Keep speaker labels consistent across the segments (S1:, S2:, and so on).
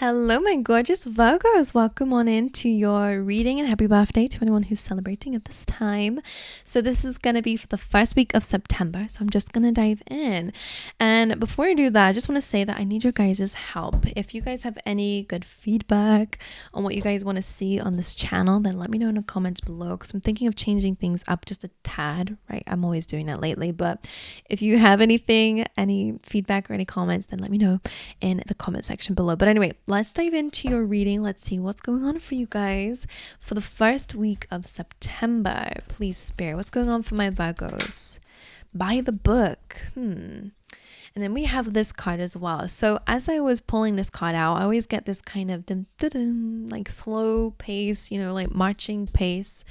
S1: Hello, my gorgeous Virgos. Welcome on into your reading and happy birthday to anyone who's celebrating at this time. So this is going to be for the first week of September. So I'm just going to dive in. And before I do that, I just want to say that I need your guys' help. If you guys have any good feedback on what you guys want to see on this channel, then let me know in the comments below because I'm thinking of changing things up just a tad, right? I'm always doing that lately. But if you have anything, any feedback or any comments, then let me know in the comment section below. But anyway, let's dive into your reading. Let's see what's going on for you guys for the first week of September. Please, Spirit, what's going on for my Virgos? Buy the book. And then we have this card as well. So as I was pulling this card out, I always get this kind of like slow pace, like marching pace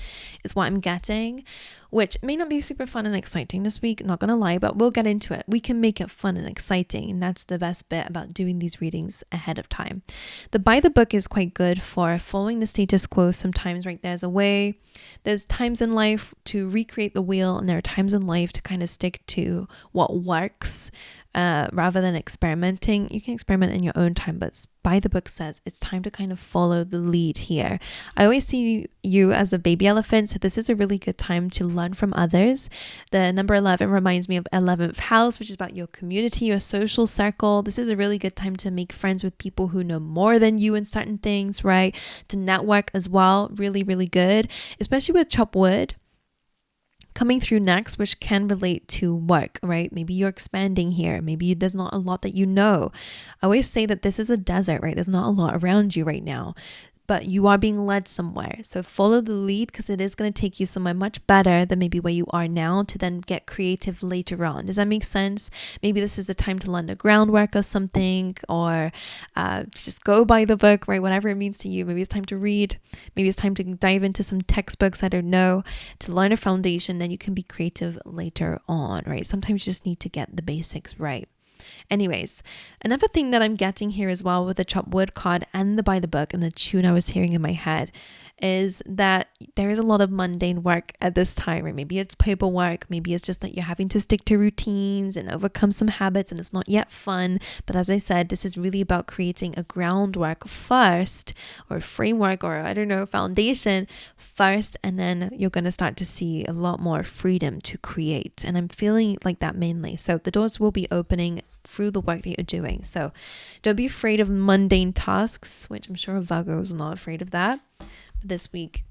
S1: is what I'm getting, which may not be super fun and exciting this week, not gonna lie, but we'll get into it. We can make it fun and exciting, and that's the best bit about doing these readings ahead of time. The buy the book is quite good for following the status quo sometimes, right? There's times in life to recreate the wheel, and there are times in life to kind of stick to what works rather than experimenting. You can experiment in your own time, but buy the book says it's time to kind of follow the lead here. I always see you as a baby elephant, so this is a really good time to learn from others. The number 11 reminds me of 11th house, which is about your community, your social circle. This is a really good time to make friends with people who know more than you in certain things, right? To network as well. Really, really good, especially with chop wood coming through next, which can relate to work, right? Maybe you're expanding here. Maybe there's not a lot that you know. I always say that this is a desert, right? There's not a lot around you right now, but you are being led somewhere. So follow the lead because it is going to take you somewhere much better than maybe where you are now to then get creative later on. Does that make sense? Maybe this is a time to learn the groundwork of something or just go by the book, right? Whatever it means to you. Maybe it's time to read. Maybe it's time to dive into some textbooks, I don't know, to learn a foundation. Then you can be creative later on, right? Sometimes you just need to get the basics right. Anyways, another thing that I'm getting here as well with the chop wood card and the buy the book and the tune I was hearing in my head is that there is a lot of mundane work at this time, or maybe it's paperwork, maybe it's just that you're having to stick to routines and overcome some habits and it's not yet fun. But as I said, this is really about creating a groundwork first, or framework, or I don't know, foundation first, and then you're going to start to see a lot more freedom to create. And I'm feeling like that mainly. So the doors will be opening through the work that you're doing. So don't be afraid of mundane tasks, which I'm sure Virgo is not afraid of that. This week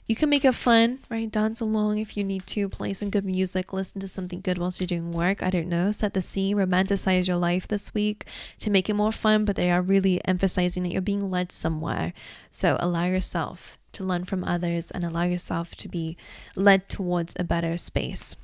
S1: you can make it fun, right? Dance along if you need to, play some good music, listen to something good whilst you're doing work. I don't know, set the scene, romanticize your life this week to make it more fun, but they are really emphasizing that you're being led somewhere. So allow yourself to learn from others and allow yourself to be led towards a better space.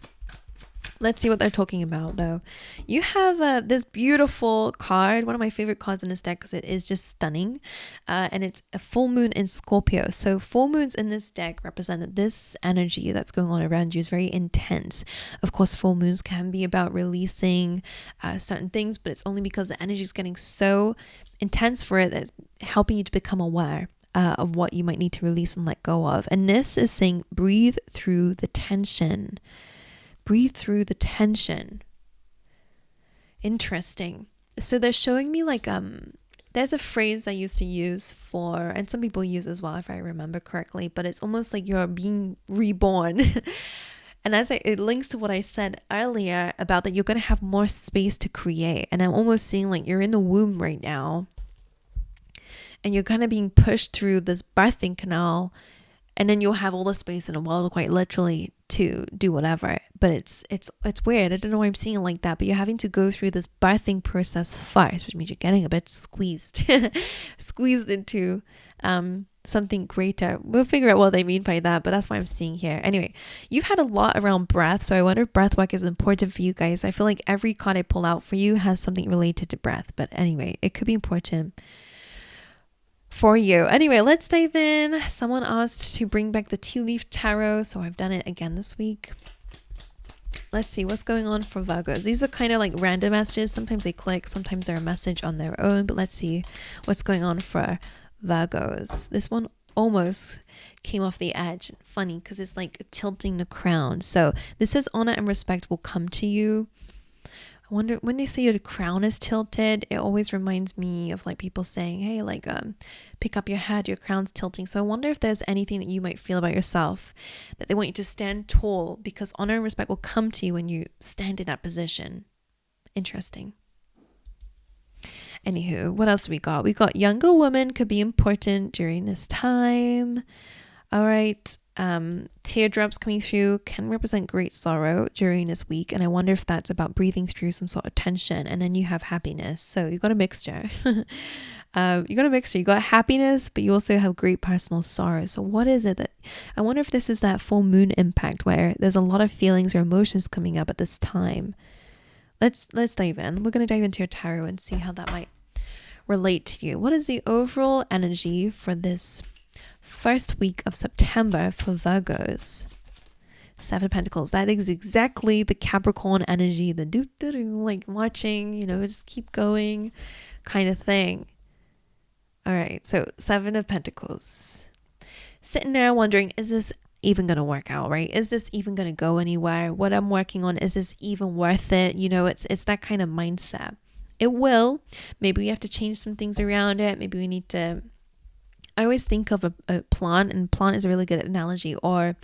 S1: Let's see what they're talking about though. You have this beautiful card, one of my favorite cards in this deck because it is just stunning, and it's a full moon in Scorpio. So full moons in this deck represent that this energy that's going on around you is very intense. Of course, full moons can be about releasing certain things, but it's only because the energy is getting so intense for it that's helping you to become aware of what you might need to release and let go of. And this is saying breathe through the tension. Breathe through the tension. Interesting. So they're showing me like there's a phrase I used to use for, and some people use as well if I remember correctly, but it's almost like you're being reborn. And it links to what I said earlier about that you're going to have more space to create. And I'm almost seeing like you're in the womb right now and you're kind of being pushed through this birthing canal, and then you'll have all the space in the world quite literally to do whatever. But it's weird. I don't know why I'm seeing it like that, but you're having to go through this birthing process first, which means you're getting a bit squeezed into something greater. We'll figure out what they mean by that, but that's what I'm seeing here. Anyway, you've had a lot around breath, so I wonder if breath work is important for you guys. I feel like every card I pull out for you has something related to breath, but anyway, it could be important for you. Anyway, let's dive in. Someone asked to bring back the tea leaf tarot, so I've done it again this week. Let's see what's going on for Virgos. These are kind of like random messages. Sometimes they click, sometimes they're a message on their own, but let's see what's going on for Virgos. This one almost came off the edge. Funny because it's like tilting the crown. So this says honor and respect will come to you. I wonder, when they say your crown is tilted, it always reminds me of like people saying, hey, like pick up your head, your crown's tilting. So I wonder if there's anything that you might feel about yourself that they want you to stand tall, because honor and respect will come to you when you stand in that position. Interesting. Anywho, what else we got? We got younger women could be important during this time. All right. Teardrops coming through can represent great sorrow during this week. And I wonder if that's about breathing through some sort of tension. And then you have happiness. So you got a mixture. You got happiness, but you also have great personal sorrow. So what is it that, I wonder if this is that full moon impact where there's a lot of feelings or emotions coming up at this time. Let's dive in. We're going to dive into your tarot and see how that might relate to you. What is the overall energy for this first week of September for Virgos? Seven of Pentacles. That is exactly the Capricorn energy, the do-do-do, like marching, just keep going kind of thing. All right, so Seven of Pentacles. Sitting there wondering, is this even going to work out, right? Is this even going to go anywhere? What I'm working on, is this even worth it? It's that kind of mindset. It will. Maybe we have to change some things around it. Maybe we need to, I always think of a plant, and plant is a really good analogy. Or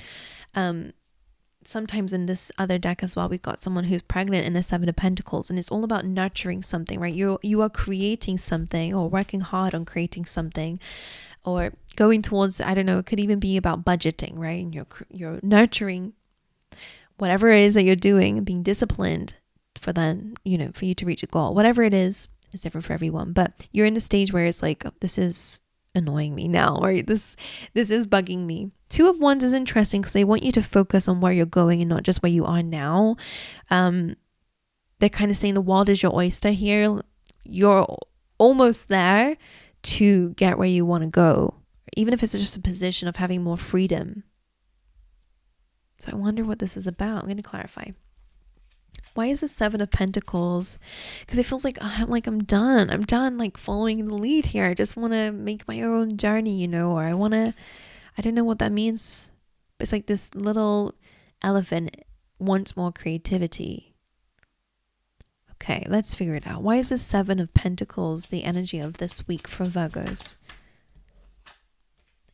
S1: sometimes in this other deck as well, we've got someone who's pregnant in the Seven of Pentacles, and it's all about nurturing something, right? You are creating something, or working hard on creating something, or going towards, I don't know, it could even be about budgeting, right? And you're nurturing whatever it is that you're doing and being disciplined for then, for you to reach a goal. Whatever it is different for everyone. But you're in a stage where it's like, this is annoying me now, right? This is bugging me. Two of Wands is interesting because they want you to focus on where you're going and not just where you are now. They're kind of saying the world is your oyster here. You're almost there to get where you want to go, even if it's just a position of having more freedom. So I wonder what this is about. I'm going to clarify. Why is the Seven of Pentacles? Because it feels like I'm done. I'm done like following the lead here. I just want to make my own journey, or I don't know what that means. It's like this little elephant wants more creativity. Okay, let's figure it out. Why is the Seven of Pentacles the energy of this week for Virgos?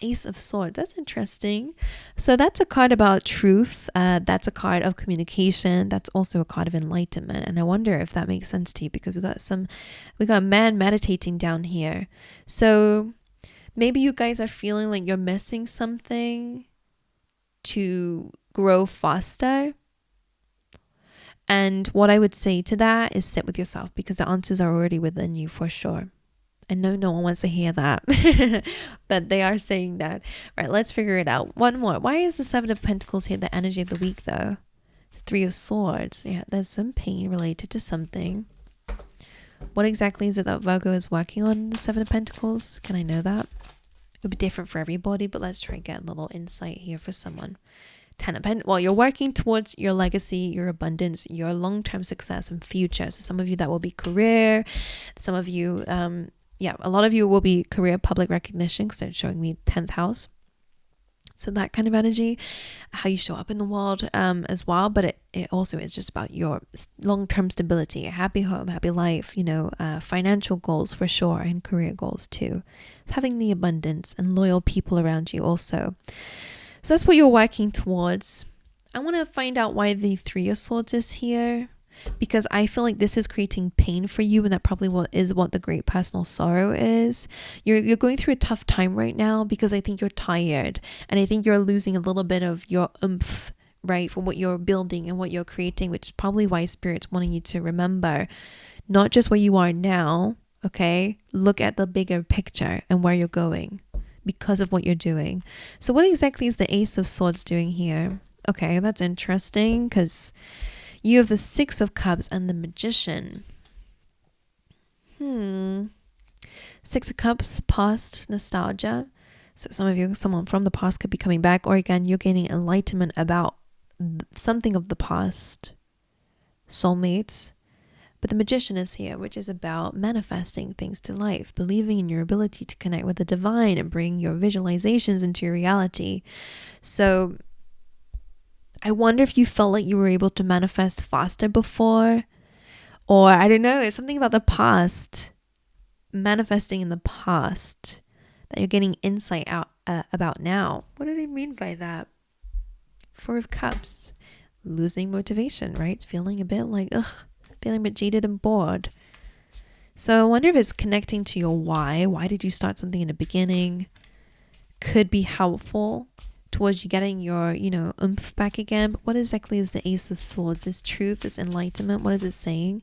S1: Ace of Swords. That's interesting. So that's a card about truth. That's a card of communication. That's also a card of enlightenment. And I wonder if that makes sense to you, because we got a man meditating down here. So maybe you guys are feeling like you're missing something to grow faster. And what I would say to that is sit with yourself, because the answers are already within you for sure. I know no one wants to hear that, but they are saying that. Right, let's figure it out. One more. Why is the Seven of Pentacles here the energy of the week, though? It's Three of Swords. Yeah, there's some pain related to something. What exactly is it that Virgo is working on in the Seven of Pentacles? Can I know that? It would be different for everybody, but let's try and get a little insight here for someone. Ten of Pentacles. Well, you're working towards your legacy, your abundance, your long-term success and future. So some of you, that will be career. Some of you, a lot of you will be career, public recognition, because they're showing me 10th house. So that kind of energy, how you show up in the world as well. But it also is just about your long-term stability, a happy home, happy life, financial goals for sure, and career goals too. It's having the abundance and loyal people around you also. So that's what you're working towards. I want to find out why the Three of Swords is here, because I feel like this is creating pain for you, and that probably what the great personal sorrow is. You're going through a tough time right now because I think you're tired, and I think you're losing a little bit of your oomph, right, for what you're building and what you're creating, which is probably why Spirit's wanting you to remember not just where you are now, okay? Look at the bigger picture and where you're going because of what you're doing. So what exactly is the Ace of Swords doing here? Okay, that's interesting, because you have the Six of Cups and the Magician. Six of Cups, past nostalgia. So some of you, someone from the past could be coming back, or again, you're gaining enlightenment about something of the past. Soulmates. But the Magician is here, which is about manifesting things to life, believing in your ability to connect with the divine and bring your visualizations into your reality. So I wonder if you felt like you were able to manifest faster before, Or I don't know, it's something about the past, manifesting in the past that you're getting insight out about now. What do they mean by that? Four of Cups, losing motivation, right? It's feeling a bit like, feeling a bit jaded and bored. So I wonder if it's connecting to your why. Why did you start something in the beginning? Could be helpful towards you getting your, oomph back again. But what exactly is the Ace of Swords? This truth, this enlightenment, what is it saying?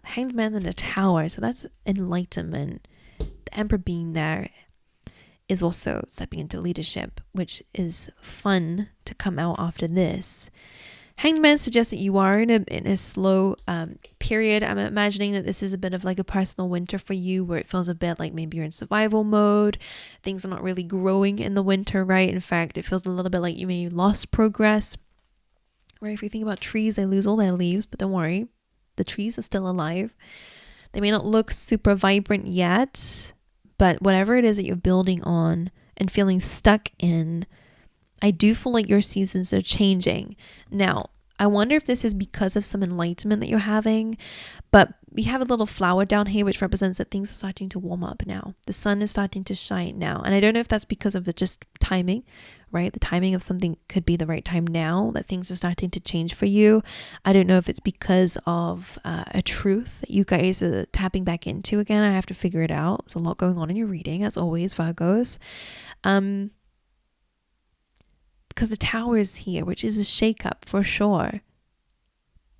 S1: Hanged Man and the Tower. So that's enlightenment. The Emperor being there is also stepping into leadership, which is fun to come out after this. Hanged Man suggests that you are in a slow period. I'm imagining that this is a bit of like a personal winter for you, where it feels a bit like maybe you're in survival mode. Things are not really growing in the winter, right? In fact, it feels a little bit like you may have lost progress. Right? If you think about trees, they lose all their leaves, but don't worry, the trees are still alive. They may not look super vibrant yet, but whatever it is that you're building on and feeling stuck in, I do feel like your seasons are changing. Now, I wonder if this is because of some enlightenment that you're having, but we have a little flower down here which represents that things are starting to warm up now. The sun is starting to shine now. And I don't know if that's because of the just timing, right? The timing of something could be the right time now that things are starting to change for you. I don't know if it's because of a truth that you guys are tapping back into again. I have to figure it out. There's a lot going on in your reading, as always, Virgos. Because the Tower is here, which is a shakeup for sure.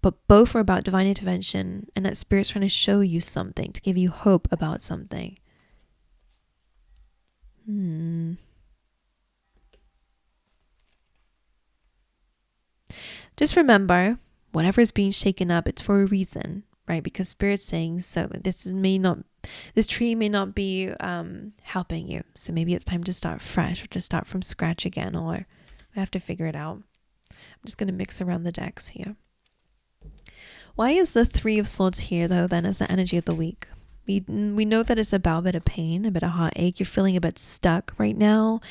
S1: But both are about divine intervention, and that Spirit's trying to show you something, to give you hope about something. Just remember, whatever is being shaken up, it's for a reason, right? Because Spirit's saying so. This tree may not be helping you. So maybe it's time to start fresh, or to start from scratch again, or I have to figure it out. I'm just going to mix around the decks here. Why is the Three of Swords here, though, then, as the energy of the week? We know that it's about a bit of pain, a bit of heartache. You're feeling a bit stuck right now.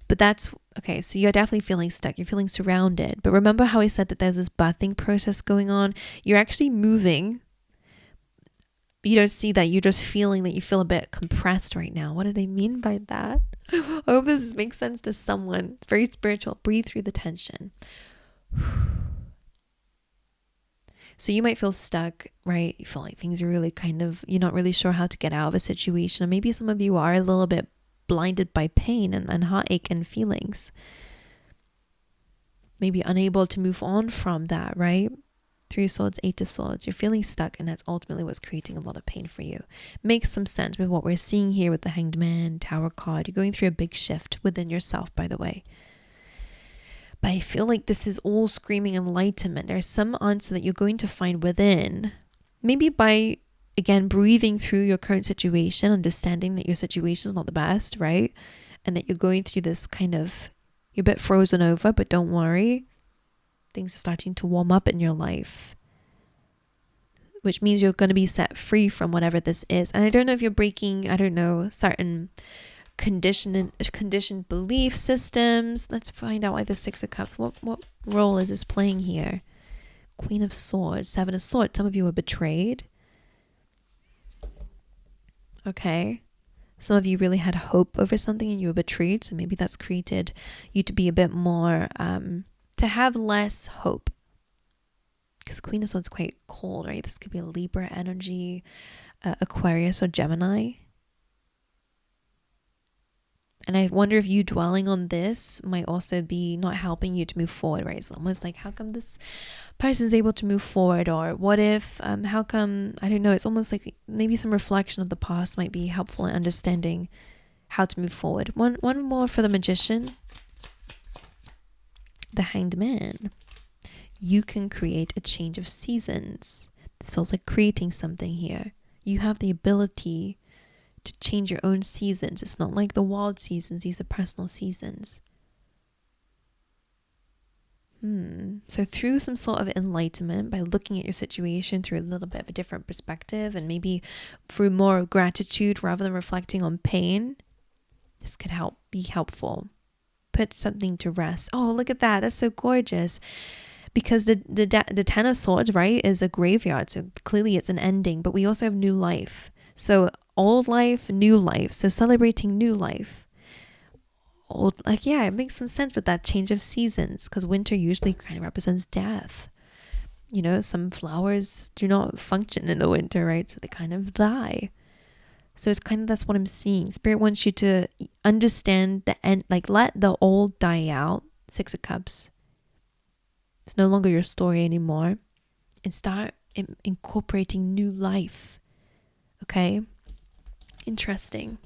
S1: But that's, okay, so you're definitely feeling stuck. You're feeling surrounded. But remember how I said that there's this birthing process going on? You're actually moving. You don't see that. You're just feeling that you feel a bit compressed right now. What do they mean by that? I hope this makes sense to someone. It's very spiritual. Breathe through the tension. So you might feel stuck, right? You feel like things are really you're not really sure how to get out of a situation. Or maybe some of you are a little bit blinded by pain and heartache and feelings. Maybe unable to move on from that, right? Three of Swords, Eight of Swords. You're feeling stuck, and that's ultimately what's creating a lot of pain for you. Makes some sense with what we're seeing here with the Hanged Man, Tower card. You're going through a big shift within yourself, by the way. But I feel like this is all screaming enlightenment. There's some answer that you're going to find within. Maybe by, again, breathing through your current situation, understanding that your situation is not the best, right? And that you're going through this you're a bit frozen over, but don't worry. Things are starting to warm up in your life, which means you're going to be set free from whatever this is. And I don't know if you're breaking, certain conditioned belief systems. Let's find out why the Six of Cups. What role is this playing here? Queen of Swords, Seven of Swords. Some of you were betrayed. Okay. Some of you really had hope over something and you were betrayed. So maybe that's created you to be a bit more, to have less hope. Because Queen of Swords is quite cold, right? This could be a Libra energy, Aquarius or Gemini. And I wonder if you dwelling on this might also be not helping you to move forward, right? It's almost like, how come this person's able to move forward? Or what if, how come, I don't know, it's almost like maybe some reflection of the past might be helpful in understanding how to move forward. One more for the Magician. The Hanged Man. You can create a change of seasons. This feels like creating something here. You have the ability to change your own seasons. It's not like the wild seasons. These are personal seasons. So through some sort of enlightenment, by looking at your situation through a little bit of a different perspective, and maybe through more gratitude rather than reflecting on pain, this could be helpful. Put something to rest. Oh, look at that. That's so gorgeous. because the Ten of Swords, right, is a graveyard. So clearly it's an ending, but we also have new life. So old life, new life. So celebrating new life. Old, like, yeah, it makes some sense with that change of seasons, because winter usually kind of represents death. You know, some flowers do not function in the winter, right? So they kind of die. So it's kind of, that's what I'm seeing. Spirit wants you to understand the end, like let the old die out. Six of Cups. It's no longer your story anymore. And start incorporating new life. Okay? Interesting.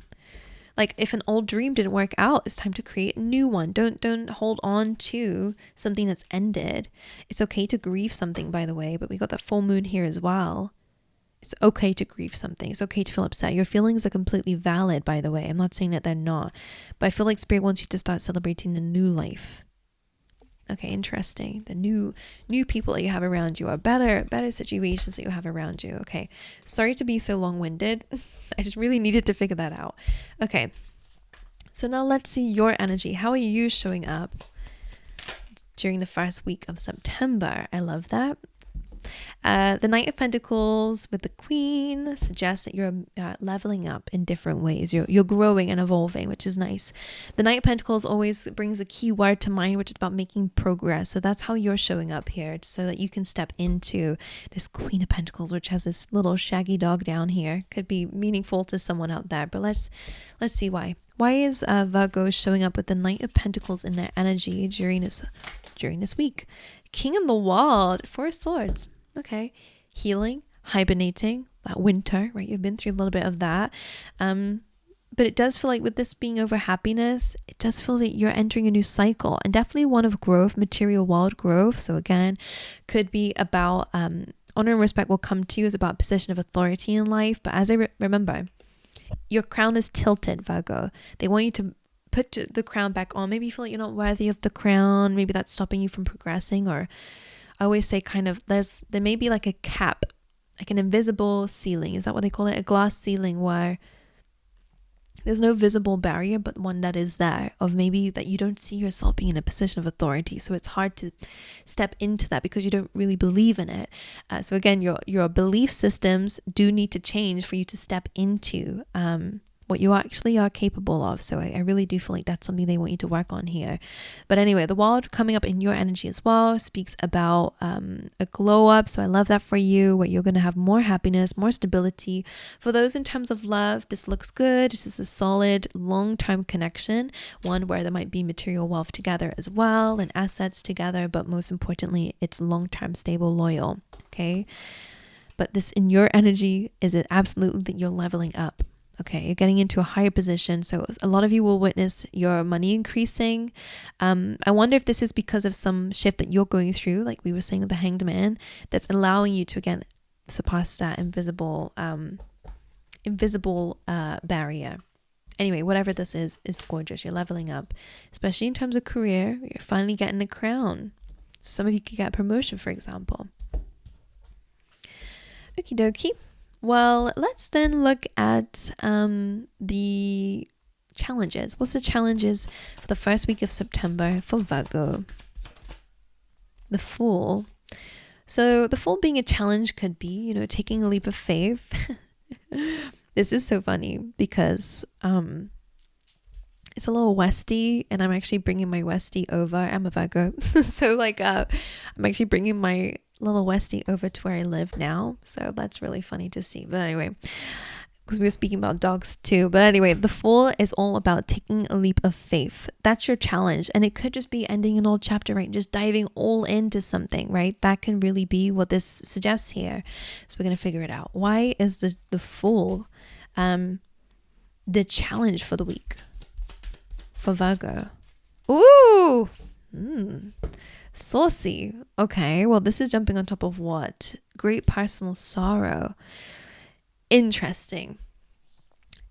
S1: Like if an old dream didn't work out, it's time to create a new one. Don't hold on to something that's ended. It's okay to grieve something, by the way, but we got that full moon here as well. It's okay to grieve something. It's okay to feel upset. Your feelings are completely valid, by the way. I'm not saying that they're not, but I feel like Spirit wants you to start celebrating the new life. Okay, interesting. The new people that you have around you are better situations that you have around you. Okay, sorry to be so long-winded. I just really needed to figure that out. Okay, so now let's see your energy. How are you showing up during the first week of September? I love that. The Knight of Pentacles with the Queen suggests that you're leveling up in different ways. You're growing and evolving, which is nice. The Knight of Pentacles always brings a key word to mind, which is about making progress. So that's how you're showing up here, so that you can step into this Queen of Pentacles, which has this little shaggy dog down here. Could be meaningful to someone out there, but let's see why. Why is Virgo showing up with the Knight of Pentacles in their energy during this week? King of the World, Four of Swords. Okay, healing, hibernating, that winter, right? You've been through a little bit of that. But it does feel like with this being over happiness, it does feel like you're entering a new cycle, and definitely one of growth, material world growth. So again, could be about honor and respect will come to you, is about position of authority in life. But as I remember, your crown is tilted, Virgo. They want you to put the crown back on. Maybe you feel like you're not worthy of the crown. Maybe that's stopping you from progressing. Or I always say kind of there may be like a cap, like an invisible ceiling. Is that what they call it? A glass ceiling where there's no visible barrier, but one that is there, of maybe that you don't see yourself being in a position of authority. So it's hard to step into that because you don't really believe in it. So again, your belief systems do need to change for you to step into what you actually are capable of. So I really do feel like that's something they want you to work on here. But anyway, the world coming up in your energy as well speaks about a glow up. So I love that for you, where you're going to have more happiness, more stability. For those in terms of love, this looks good. This is a solid long-term connection, one where there might be material wealth together as well and assets together, but most importantly, it's long-term, stable, loyal. Okay. But this in your energy is it absolutely that you're leveling up. Okay, you're getting into a higher position. So a lot of you will witness your money increasing. I wonder if this is because of some shift that you're going through, like we were saying with the Hanged Man, that's allowing you to, again, surpass that invisible barrier. Anyway, whatever this is gorgeous. You're leveling up, especially in terms of career. You're finally getting a crown. Some of you could get a promotion, for example. Okie dokie. Well, let's then look at the challenges. What's the challenges for the first week of September for Virgo? The Fool. So the Fool being a challenge could be, taking a leap of faith. This is so funny because it's a little Westy, and I'm actually bringing my Westy over. I'm a Virgo. So I'm actually bringing my little Westie over to where I live now. So that's really funny to see. But anyway, because we were speaking about dogs too. But anyway, the Fool is all about taking a leap of faith. That's your challenge. And it could just be ending an old chapter, right? Just diving all into something, right? That can really be what this suggests here. So we're going to figure it out. Why is the Fool the challenge for the week for Virgo? Ooh! Saucy. Okay, well, this is jumping on top of what? Great personal sorrow. Interesting.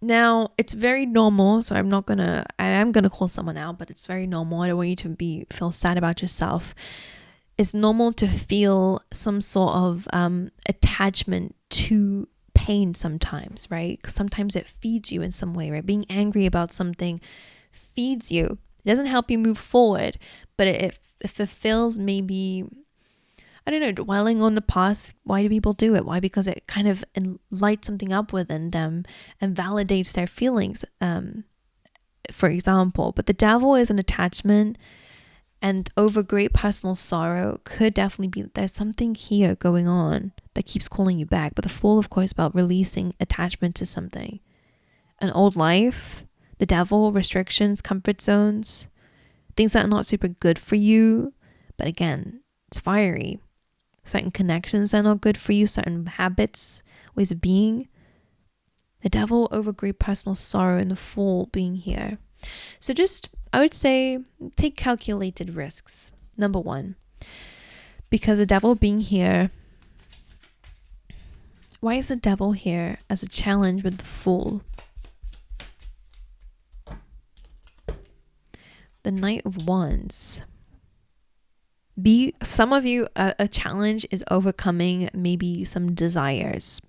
S1: Now, it's very normal, so I am gonna call someone out, but it's very normal. I don't want you to feel sad about yourself. It's normal to feel some sort of attachment to pain sometimes, right? Because sometimes it feeds you in some way, right? Being angry about something feeds you. It doesn't help you move forward, but it fulfills maybe I don't know, dwelling on the past. Why do people do it? Why? Because it kind of lights something up within them and validates their feelings, for example. But the devil is an attachment, and over great personal sorrow could definitely be there's something here going on that keeps calling you back. But the Fool, of course, about releasing attachment to something, an old life, the devil, restrictions, comfort zones, things that are not super good for you. But again, it's fiery. Certain connections that are not good for you, certain habits, ways of being. The devil over great personal sorrow, and the Fool being here. So just, I would say, take calculated risks. Number one, because the devil being here, why is the devil here as a challenge with the Fool? The Knight of Wands. Some of you, a challenge is overcoming maybe some desires.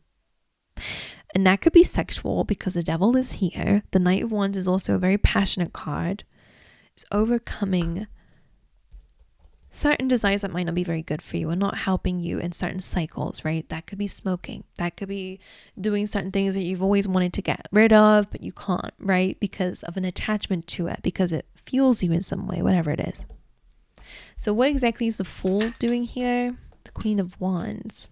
S1: And that could be sexual because the devil is here. The Knight of Wands is also a very passionate card. It's overcoming certain desires that might not be very good for you and not helping you in certain cycles, right? That could be smoking. That could be doing certain things that you've always wanted to get rid of, but you can't, right? Because of an attachment to it, because it fuels you in some way, whatever it is. So what exactly is the Fool doing here? The Queen of Wands.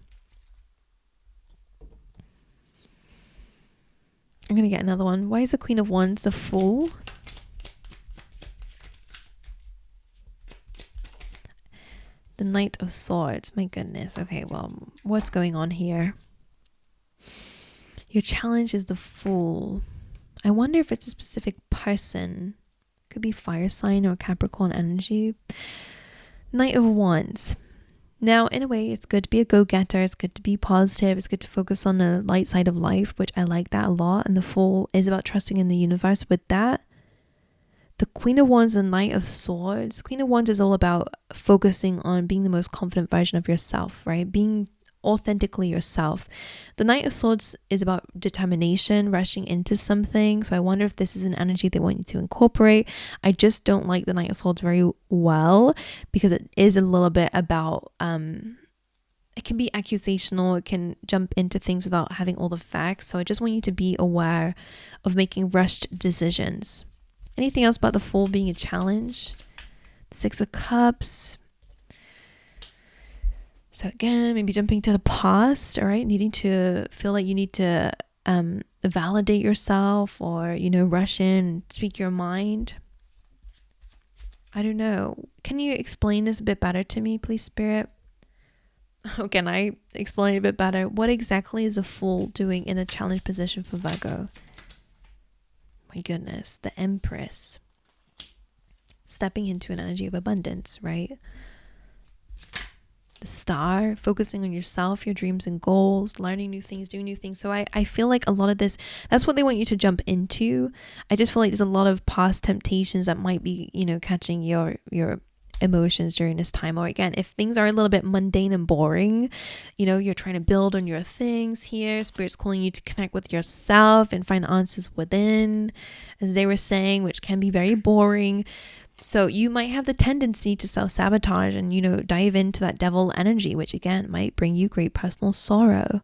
S1: I'm going to get another one. Why is the Queen of Wands the Fool? The Knight of Swords. My goodness. Okay, well, what's going on here? Your challenge is the Fool. I wonder if it's a specific person. Could be fire sign or Capricorn energy. Knight of Wands. Now, in a way, it's good to be a go-getter. It's good to be positive. It's good to focus on the light side of life, which I like that a lot. And the Fool is about trusting in the universe with that. The Queen of Wands and Knight of Swords. Queen of Wands is all about focusing on being the most confident version of yourself, right? Being authentically yourself. The Knight of Swords is about determination, rushing into something. So I wonder if this is an energy they want you to incorporate. I just don't like the Knight of Swords very well because it is a little bit about it can be accusational. It can jump into things without having all the facts. So I just want you to be aware of making rushed decisions. Anything else about the Fool being a challenge? Six of Cups. So again, maybe jumping to the past, all right? Needing to feel like you need to validate yourself or, you know, rush in, speak your mind. I don't know. Can you explain this a bit better to me, please, Spirit? How can I explain it a bit better? What exactly is a Fool doing in a challenge position for Virgo? My goodness, the Empress. Stepping into an energy of abundance, right? The Star, focusing on yourself, your dreams and goals, learning new things, doing new things. So I feel like a lot of this, that's what they want you to jump into. I just feel like there's a lot of past temptations that might be, you know, catching your emotions during this time. Or again, if things are a little bit mundane and boring, you know, you're trying to build on your things here. Spirit's calling you to connect with yourself and find answers within, as they were saying, which can be very boring. So you might have the tendency to self-sabotage and, you know, dive into that devil energy, which again might bring you great personal sorrow.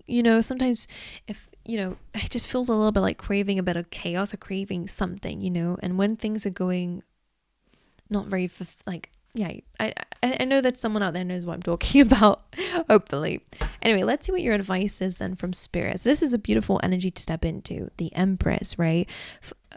S1: You know, sometimes if, you know, it just feels a little bit like craving a bit of chaos or craving something, you know, and when things are going not very, like, yeah, I know that someone out there knows what I'm talking about, hopefully. Anyway, let's see what your advice is then from Spirit. So this is a beautiful energy to step into, the Empress, right?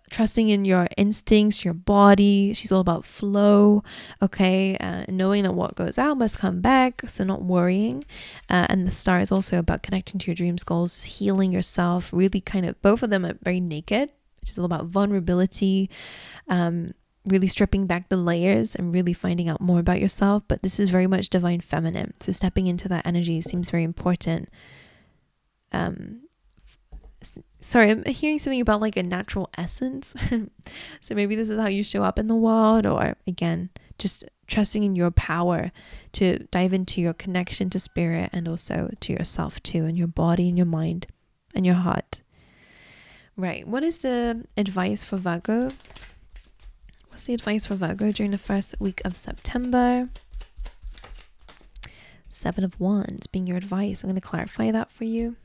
S1: Trusting in your instincts, your body. She's all about flow, okay? Knowing that what goes out must come back, so not worrying. And the Star is also about connecting to your dreams, goals, healing yourself, really kind of, both of them are very naked, which is all about vulnerability, really stripping back the layers and really finding out more about yourself. But this is very much divine feminine, so stepping into that energy seems very important. Sorry, I'm hearing something about like a natural essence. So maybe this is how you show up in the world, or again, just trusting in your power to dive into your connection to Spirit and also to yourself too, and your body and your mind and your heart. Right, what is the advice for Virgo? What's the advice for Virgo during the first week of September? Seven of Wands being your advice. I'm going to clarify that for you.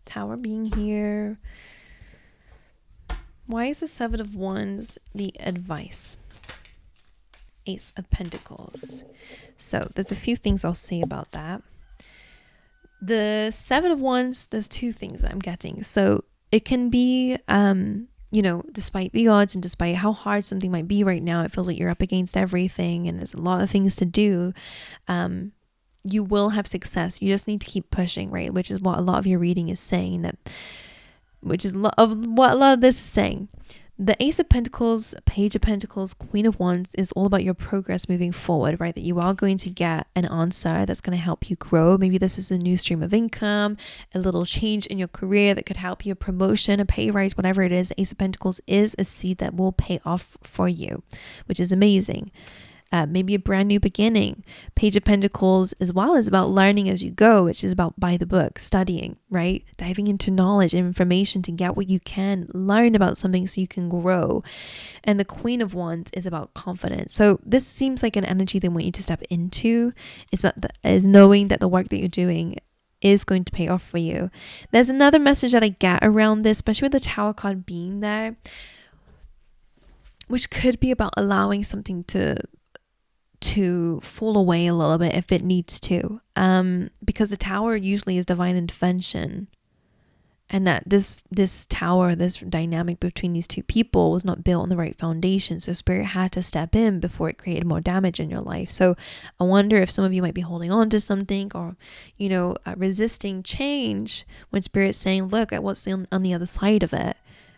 S1: Tower being here. Why is the Seven of Wands the advice? Ace of Pentacles. So there's a few things I'll say about that. The Seven of Wands, there's two things I'm getting. So it can be, you know, despite the odds and despite how hard something might be right now, it feels like you're up against everything and there's a lot of things to do. You will have success. You just need to keep pushing, right? Which is what a lot of your reading is saying, which is what a lot of this is saying. The Ace of Pentacles, Page of Pentacles, Queen of Wands is all about your progress moving forward, right? That you are going to get an answer that's going to help you grow. Maybe this is a new stream of income, a little change in your career that could help you, a promotion, a pay rise, whatever it is. Ace of Pentacles is a seed that will pay off for you, which is amazing. Maybe a brand new beginning. Page of Pentacles as well is about learning as you go, which is about by the book, studying, right? Diving into knowledge and information to get what you can learn about something so you can grow. And the Queen of Wands is about confidence. So this seems like an energy they want you to step into. Is knowing that the work that you're doing is going to pay off for you. There's another message that I get around this, especially with the Tower card being there, which could be about allowing something to fall away a little bit if it needs to, because the Tower usually is divine intervention, and that this tower, this dynamic between these two people was not built on the right foundation, so Spirit had to step in before it created more damage in your life. So I wonder if some of you might be holding on to something, or resisting change, when Spirit's saying, look at what's on the other side of it,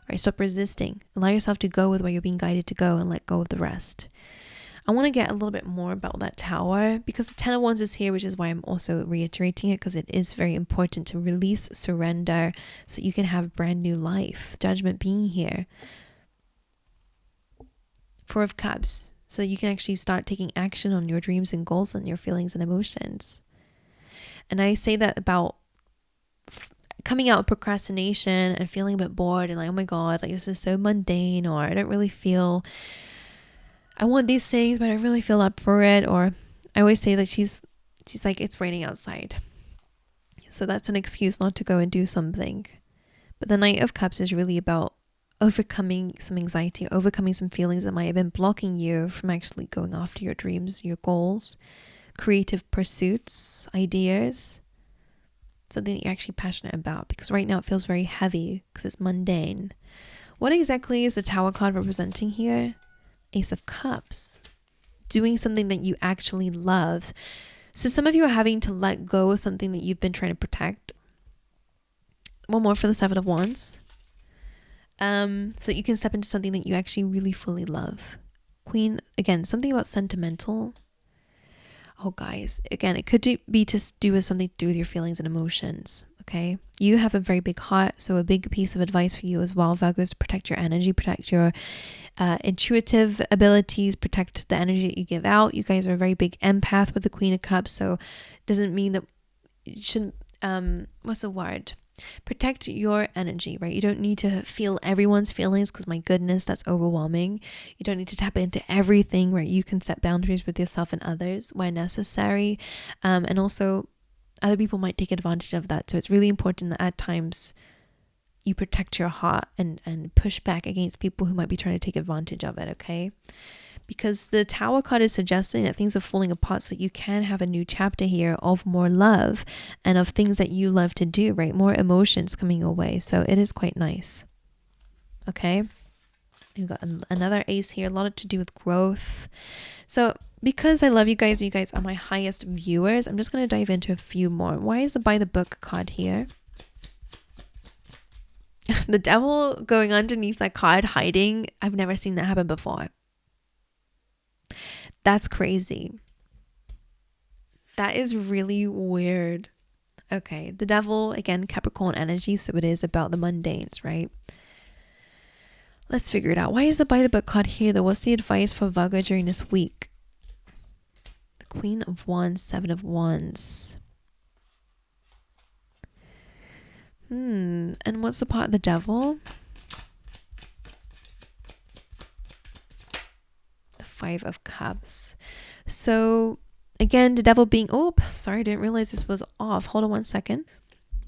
S1: right? Stop resisting, allow yourself to go with where you're being guided to go, and let go of the rest. I want to get a little bit more about that Tower, because the Ten of Wands is here, which is why I'm also reiterating it, because it is very important to release, surrender, so you can have brand new life. Judgment being here. Four of Cups, so you can actually start taking action on your dreams and goals and your feelings and emotions. And I say that about coming out of procrastination and feeling a bit bored and like, oh my God, like this is so mundane, or I don't really feel... I want these things, but I really feel up for it. Or I always say that she's like, it's raining outside, so that's an excuse not to go and do something. But the Knight of Cups is really about overcoming some anxiety, overcoming some feelings that might have been blocking you from actually going after your dreams, your goals, creative pursuits, ideas, something that you're actually passionate about, because right now it feels very heavy because it's mundane. What exactly is the Tower card representing here? Ace of Cups, doing something that you actually love. So some of you are having to let go of something that you've been trying to protect. One more for the Seven of Wands. So that you can step into something that you actually really fully love. Queen, again, something about sentimental. Oh guys, again, it could be to do with something to do with your feelings and emotions. Okay, you have a very big heart, so a big piece of advice for you as well, Virgo, is to protect your energy, protect your intuitive abilities, protect the energy that you give out. You guys are a very big empath with the Queen of Cups, so it doesn't mean that you shouldn't, what's the word? Protect your energy, right? You don't need to feel everyone's feelings, because my goodness, that's overwhelming. You don't need to tap into everything, right? You can set boundaries with yourself and others where necessary, and also other people might take advantage of that. So it's really important that at times you protect your heart and push back against people who might be trying to take advantage of it, okay? Because the Tower card is suggesting that things are falling apart, so you can have a new chapter here of more love and of things that you love to do, right? More emotions coming your way. So it is quite nice, okay? You've got another ace here, a lot to do with growth. So because I love you guys are my highest viewers, I'm just going to dive into a few more. Why is the By the Book card here? The Devil going underneath that card, hiding. I've never seen that happen before. That's crazy. That is really weird. Okay, the Devil, again, Capricorn energy, so it is about the mundanes, right? Let's figure it out. Why is the By the Book card here though? What's the advice for Virgo during this week? The Queen of Wands, Seven of Wands. And what's the part of the Devil? Five of Cups. So again, the devil being, oh, sorry, I didn't realize this was off. Hold on one second.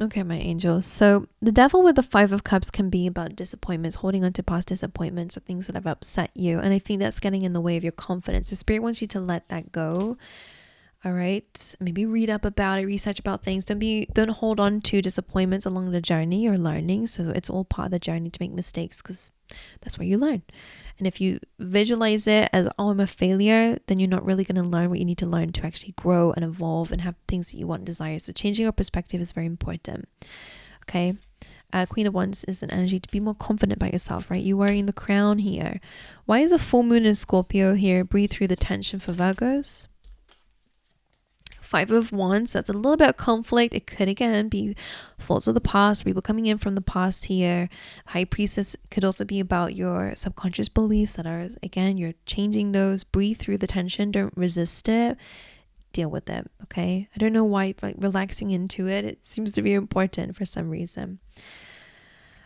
S1: Okay, my angels. So the devil with the Five of Cups can be about disappointments, holding on to past disappointments or things that have upset you. And I think that's getting in the way of your confidence. The spirit wants you to let that go. All right. Maybe read up about it, research about things. Don't hold on to disappointments along the journey. You're learning. So it's all part of the journey to make mistakes, because that's where you learn. And if you visualize it as, oh, I'm a failure, then you're not really going to learn what you need to learn to actually grow and evolve and have things that you want and desire. So changing your perspective is very important. Okay. Queen of Wands is an energy to be more confident about yourself, right? You're wearing the crown here. Why is a full moon in Scorpio here? Breathe through the tension for Virgos. Five of Wands, that's a little bit of conflict. It could again be thoughts of the past, people coming in from the past here. High Priestess could also be about your subconscious beliefs that are, again, you're changing those. Breathe through the tension, don't resist it, deal with it. Okay, I don't know why, like relaxing into it seems to be important for some reason.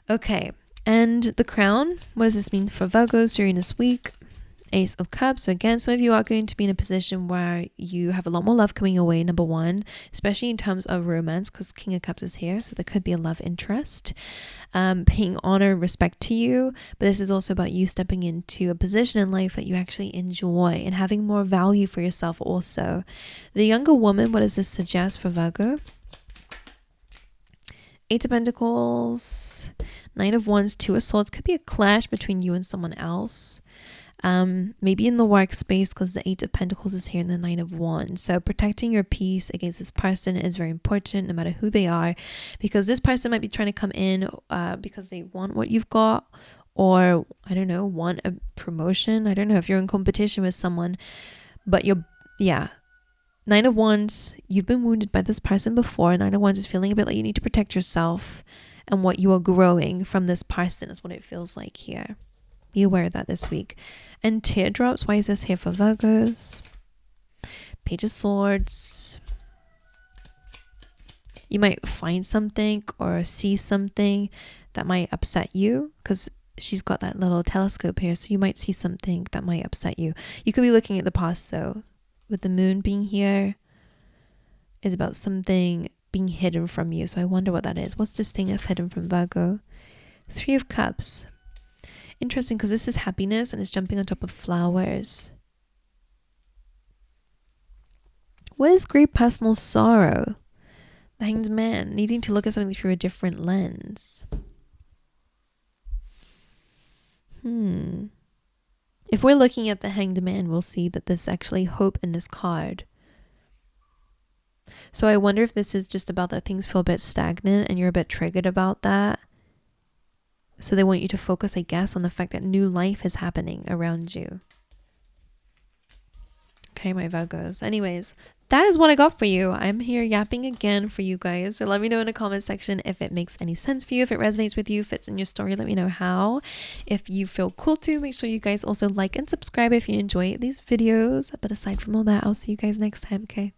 S1: Okay, and the crown, what does this mean for Virgos during this week? Ace of Cups. So again, some of you are going to be in a position where you have a lot more love coming your way, number one, especially in terms of romance, because King of Cups is here, so there could be a love interest, paying honor and respect to you. But this is also about you stepping into a position in life that you actually enjoy and having more value for yourself also. The younger woman, what does this suggest for Virgo? Eight of Pentacles, Nine of Wands, Two of Swords. Could be a clash between you and someone else. Maybe in the workspace, because the Eight of Pentacles is here and the Nine of Wands. So protecting your peace against this person is very important, no matter who they are, because this person might be trying to come in because they want what you've got, or I don't know, want a promotion. I don't know if you're in competition with someone, but Nine of Wands, you've been wounded by this person before. Nine of Wands is feeling a bit like you need to protect yourself and what you are growing from this person is what it feels like here. Be aware of that this week. And teardrops, why is this here for Virgos? Page of Swords. You might find something or see something that might upset you, because she's got that little telescope here. So you might see something that might upset you. You could be looking at the past though. With the moon being here, is about something being hidden from you. So I wonder what that is. What's this thing that's hidden from Virgo? Three of Cups. Interesting, because this is happiness and it's jumping on top of flowers. What is great personal sorrow? The Hanged Man, needing to look at something through a different lens. If we're looking at the Hanged Man, we'll see that there's actually hope in this card. So I wonder if this is just about that things feel a bit stagnant and you're a bit triggered about that. So they want you to focus, I guess, on the fact that new life is happening around you. Okay, my Virgos. Anyways, that is what I got for you. I'm here yapping again for you guys. So let me know in the comment section if it makes any sense for you, if it resonates with you, fits in your story. Let me know how. If you feel cool to, make sure you guys also like and subscribe if you enjoy these videos. But aside from all that, I'll see you guys next time, okay?